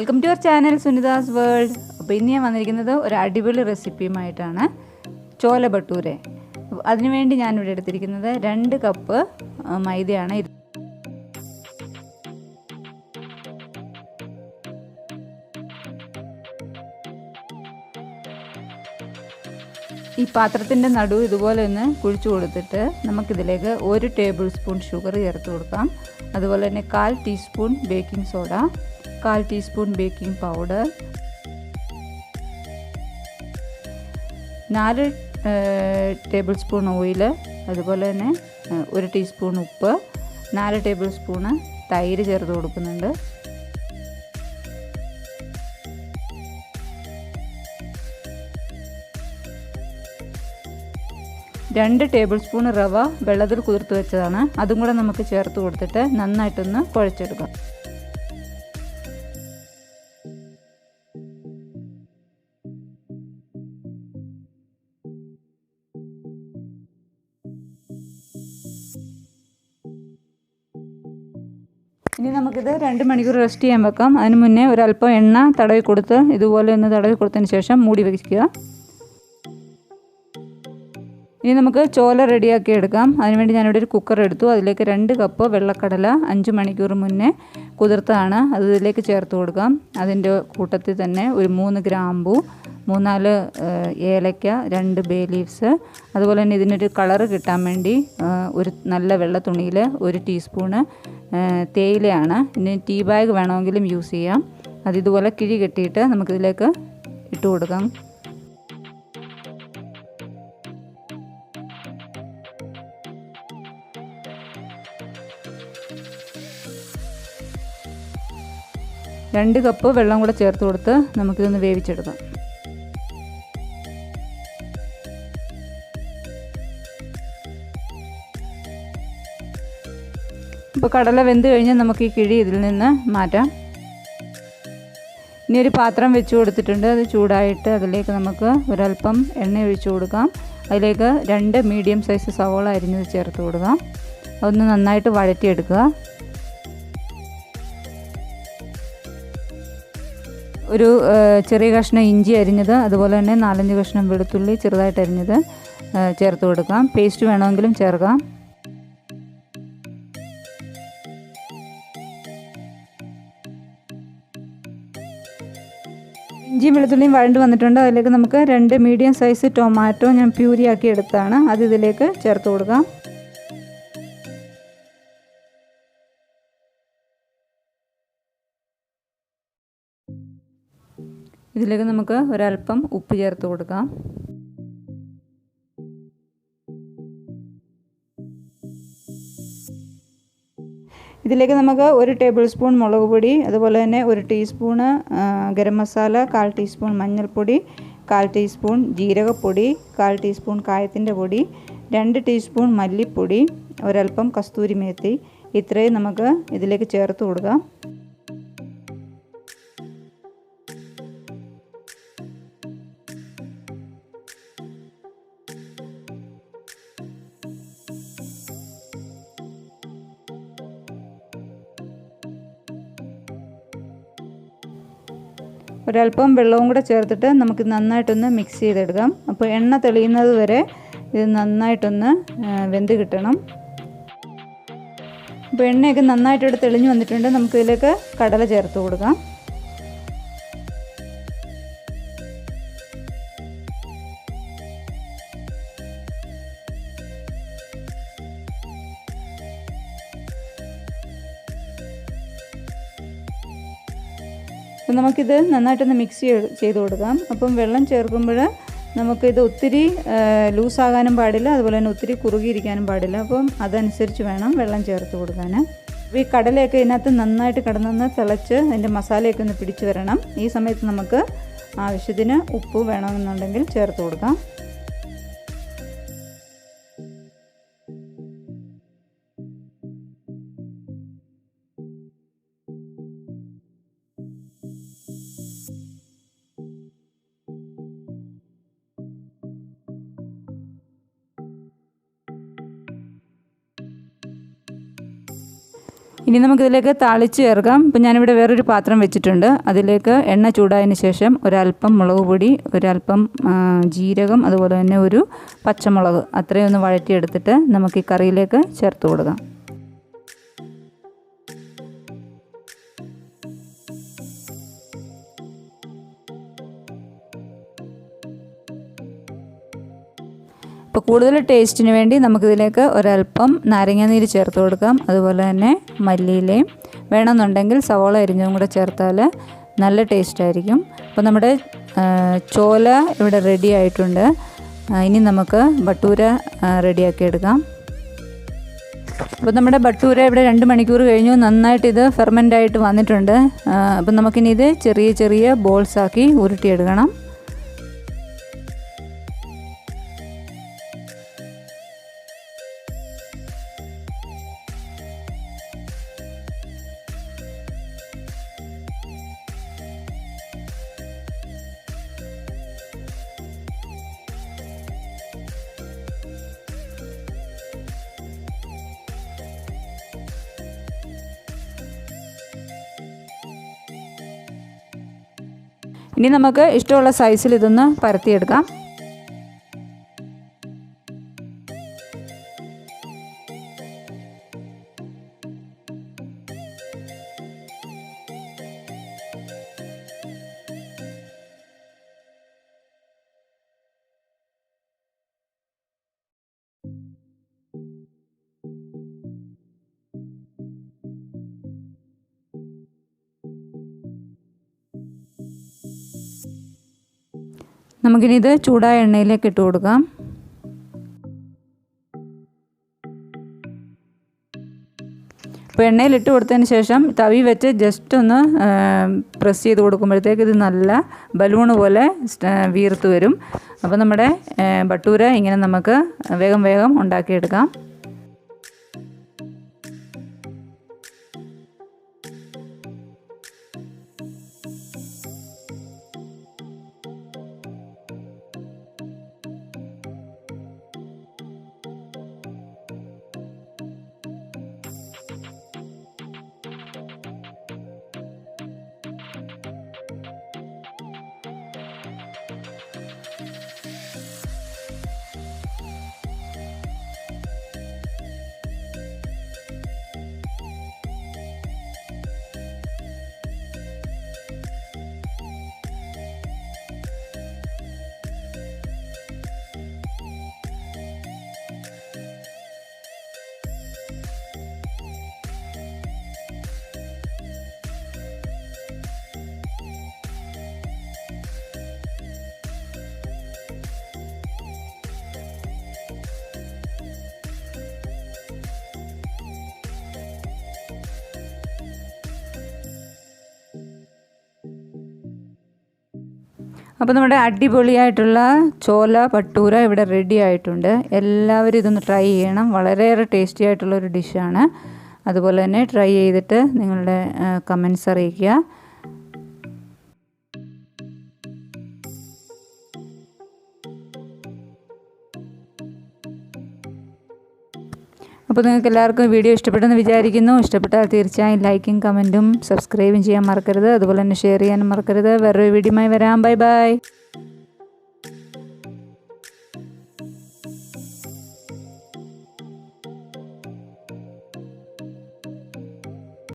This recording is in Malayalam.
Welcome to our channel Sunita's world. അപ്പോൾ ഇന്ന് ഞാൻ വന്നിരിക്കുന്നത് ഒരു അടിപൊളി റെസിപ്പിയുമായിട്ടാണ്. ചോല ഭട്ടൂരെ. അതിനുവേണ്ടി ഞാനിവിടെ എടുത്തിരിക്കുന്നത് 2 കപ്പ് മൈദയാണ്. ഈ പാത്രത്തിൻ്റെ നടു ഇതുപോലെ ഒന്ന് കുഴിച്ചു കൊടുത്തിട്ട് നമുക്കിതിലേക്ക് 1 ടേബിൾ സ്പൂൺ ഷുഗർ ചേർത്ത് കൊടുക്കാം. അതുപോലെ തന്നെ 1/4 teaspoon baking soda, 1/4 teaspoon baking powder, 4 table spoon oil, അതുപോലെ തന്നെ 1 ടീസ്പൂൺ ഉപ്പ്, 4 ടേബിൾ സ്പൂണ് തൈര് ചേർത്ത് കൊടുക്കുന്നുണ്ട്. 2 ടേബിൾ സ്പൂൺ റവ വെള്ളത്തിൽ കുതിർത്ത് വെച്ചതാണ്. അതും കൂടെ നമുക്ക് ചേർത്ത് കൊടുത്തിട്ട് നന്നായിട്ടൊന്ന് കുഴച്ചെടുക്കാം. ഇനി നമുക്കിത് 2 മണിക്കൂർ റെസ്റ്റ് ചെയ്യാൻ വെക്കാം. അതിന് മുന്നേ ഒരല്പം എണ്ണ തടവി കൊടുത്ത് ഇതുപോലെ ഒന്ന് തടവി കൊടുത്തതിന് ശേഷം മൂടി വയ്ക്കുക. ഇനി നമുക്ക് ചോല റെഡിയാക്കി എടുക്കാം. അതിനുവേണ്ടി ഞാനിവിടെ ഒരു കുക്കർ എടുത്തു. അതിലേക്ക് 2 കപ്പ് വെള്ളക്കടല 5 മണിക്കൂർ മുന്നേ കുതിർത്തതാണ്. അത് ഇതിലേക്ക് ചേർത്ത് കൊടുക്കാം. അതിൻ്റെ കൂട്ടത്തിൽ തന്നെ ഒരു 3 ഗ്രാമ്പൂ, 3-4 ഏലക്ക, 2 ബേ ലീവ്സ്, അതുപോലെ തന്നെ ഇതിനൊരു കളറ് കിട്ടാൻ വേണ്ടി ഒരു നല്ല വെള്ള തുണിയിൽ 1 ടീസ്പൂണ് തേയിലയാണ്. ഇനി ടീ ബാഗ് വേണമെങ്കിലും യൂസ് ചെയ്യാം. അത് ഇതുപോലെ കിഴി കെട്ടിയിട്ട് നമുക്കിതിലേക്ക് ഇട്ട് കൊടുക്കാം. രണ്ട് കപ്പ് വെള്ളം കൂടെ ചേർത്ത് കൊടുത്ത് നമുക്കിതൊന്ന് വേവിച്ചെടുക്കാം. ഇപ്പോൾ കടല വെന്ത് കഴിഞ്ഞാൽ നമുക്ക് ഈ കിഴി ഇതിൽ നിന്ന് മാറ്റാം. ഇനി ഒരു പാത്രം വെച്ച് കൊടുത്തിട്ടുണ്ട്. അത് ചൂടായിട്ട് അതിലേക്ക് നമുക്ക് ഒരല്പം എണ്ണ ഒഴിച്ചു കൊടുക്കാം. അതിലേക്ക് 2 മീഡിയം സൈസ് സവോള അരിഞ്ഞത് ചേർത്ത് കൊടുക്കാം. അതൊന്ന് നന്നായിട്ട് വഴറ്റിയെടുക്കുക. ഒരു ചെറിയ കഷ്ണം ഇഞ്ചി അരിഞ്ഞത്, അതുപോലെ തന്നെ 4-5 കഷ്ണം വെളുത്തുള്ളി ചെറുതായിട്ട് അരിഞ്ഞത് ചേർത്ത് കൊടുക്കാം. പേസ്റ്റ് വേണമെങ്കിലും ചേർക്കാം. ഇഞ്ചിയും വെളുത്തുള്ളിയും വഴണ്ട് വന്നിട്ടുണ്ട്. അതിലേക്ക് നമുക്ക് 2 മീഡിയം സൈസ് ടൊമാറ്റോ ഞാൻ പ്യൂരിയാക്കി എടുത്താണ്. അത് ഇതിലേക്ക് ചേർത്ത് കൊടുക്കാം. ഇതിലേക്ക് നമുക്ക് ഒരല്പം ഉപ്പ് ചേർത്ത് കൊടുക്കാം. ഇതിലേക്ക് നമുക്ക് 1 ടേബിൾ സ്പൂൺ മുളക് പൊടി, അതുപോലെ തന്നെ 1 ടീസ്പൂണ് ഗരം മസാല, 1/4 ടീസ്പൂൺ മഞ്ഞൾപ്പൊടി, 1/4 ടീസ്പൂൺ ജീരകപ്പൊടി, 1/4 ടീസ്പൂൺ കായത്തിൻ്റെ പൊടി, 2 ടീസ്പൂൺ മല്ലിപ്പൊടി, ഒരല്പം കസ്തൂരി മേത്തി, ഇത്രയും നമുക്ക് ഇതിലേക്ക് ചേർത്ത് കൊടുക്കാം. ഒരല്പം വെള്ളവും കൂടെ ചേർത്തിട്ട് നമുക്ക് നന്നായിട്ടൊന്ന് മിക്സ് ചെയ്തെടുക്കാം. അപ്പോൾ എണ്ണ തെളിയുന്നത് വരെ ഇത് നന്നായിട്ടൊന്ന് വെന്ത് കിട്ടണം. അപ്പോൾ എണ്ണയൊക്കെ നന്നായിട്ട് തെളിഞ്ഞ് വന്നിട്ടുണ്ട്. നമുക്കിതിലേക്ക് കടല ചേർത്ത് കൊടുക്കാം. അപ്പം നമുക്കിത് നന്നായിട്ടൊന്ന് മിക്സ് ചെയ്ത് കൊടുക്കാം. അപ്പം വെള്ളം ചേർക്കുമ്പോൾ നമുക്കിത് ഒത്തിരി ലൂസാകാനും പാടില്ല, അതുപോലെ തന്നെ ഒത്തിരി കുറുകിയിരിക്കാനും പാടില്ല. അപ്പം അതനുസരിച്ച് വേണം വെള്ളം ചേർത്ത് കൊടുക്കാൻ. അപ്പോൾ ഈ കടലയൊക്കെ ഇതിനകത്ത് നന്നായിട്ട് കിടന്നൊന്ന് തിളച്ച് അതിൻ്റെ മസാലയൊക്കെ ഒന്ന് പിടിച്ച് വരണം. ഈ സമയത്ത് നമുക്ക് ആവശ്യത്തിന് ഉപ്പ് വേണമെന്നുണ്ടെങ്കിൽ ചേർത്ത് കൊടുക്കാം. ഇനി നമുക്കിതിലേക്ക് താളിച്ച് ചേർക്കാം. ഇപ്പം ഞാനിവിടെ വേറൊരു പാത്രം വെച്ചിട്ടുണ്ട്. അതിലേക്ക് എണ്ണ ചൂടായതിന് ശേഷം ഒരല്പം മുളക് പൊടി, ഒരല്പം ജീരകം, അതുപോലെ തന്നെ ഒരു പച്ചമുളക് അത്രയും ഒന്ന് വഴറ്റിയെടുത്തിട്ട് നമുക്ക് ഈ കറിയിലേക്ക് ചേർത്ത് കൊടുക്കാം. ഇപ്പോൾ കൂടുതൽ ടേസ്റ്റിന് വേണ്ടി നമുക്കിതിലേക്ക് ഒരല്പം നാരങ്ങാനീര് ചേർത്ത് കൊടുക്കാം. അതുപോലെ തന്നെ മല്ലിയിലയും വേണമെന്നുണ്ടെങ്കിൽ സവോള അരിഞ്ഞതും കൂടെ ചേർത്താൽ നല്ല ടേസ്റ്റായിരിക്കും. അപ്പോൾ നമ്മുടെ ചോല ഇവിടെ റെഡി ആയിട്ടുണ്ട്. ഇനി നമുക്ക് ബട്ടൂര റെഡിയാക്കി എടുക്കാം. അപ്പോൾ നമ്മുടെ ബട്ടൂര ഇവിടെ 2 മണിക്കൂർ കഴിഞ്ഞു. നന്നായിട്ട് ഇത് ഫെർമെൻ്റായിട്ട് വന്നിട്ടുണ്ട്. അപ്പം നമുക്കിനി ഇത് ചെറിയ ചെറിയ ബോൾസാക്കി ഉരുട്ടിയെടുക്കണം. ഇനി നമുക്ക് ഇഷ്ടമുള്ള സൈസിൽ ഇതൊന്ന് പരത്തിയെടുക്കാം. നമുക്കിനി ഇത് ചൂടായ എണ്ണയിലേക്ക് ഇട്ട് കൊടുക്കാം. അപ്പോൾ എണ്ണയിൽ ഇട്ട് കൊടുത്തതിന് ശേഷം തവി വെച്ച് ജസ്റ്റ് ഒന്ന് പ്രസ് ചെയ്ത് കൊടുക്കുമ്പോഴത്തേക്ക് ഇത് നല്ല ബലൂണ് പോലെ വീർത്ത് വരും. അപ്പോൾ നമ്മുടെ ബട്ടൂര ഇങ്ങനെ നമുക്ക് വേഗം വേഗം ഉണ്ടാക്കിയെടുക്കാം. അപ്പോൾ നമ്മുടെ അടിപൊളിയായിട്ടുള്ള ചോല ഭട്ടൂര ഇവിടെ റെഡി ആയിട്ടുണ്ട്. എല്ലാവരും ഇതൊന്ന് ട്രൈ ചെയ്യണം. വളരെയേറെ ടേസ്റ്റി ആയിട്ടുള്ളൊരു ഡിഷാണ്. അതുപോലെ തന്നെ ട്രൈ ചെയ്തിട്ട് നിങ്ങളുടെ കമൻസ് അറിയിക്കുക. അപ്പോൾ നിങ്ങൾക്ക് എല്ലാവർക്കും വീഡിയോ ഇഷ്ടപ്പെട്ടെന്ന് വിചാരിക്കുന്നു. ഇഷ്ടപ്പെട്ടാൽ തീർച്ചയായും ലൈക്കും കമൻറ്റും സബ്സ്ക്രൈബും ചെയ്യാൻ മറക്കരുത്. അതുപോലെ തന്നെ ഷെയർ ചെയ്യാനും മറക്കരുത്. വേറൊരു വീഡിയോയുമായി വരാം. Bye bye.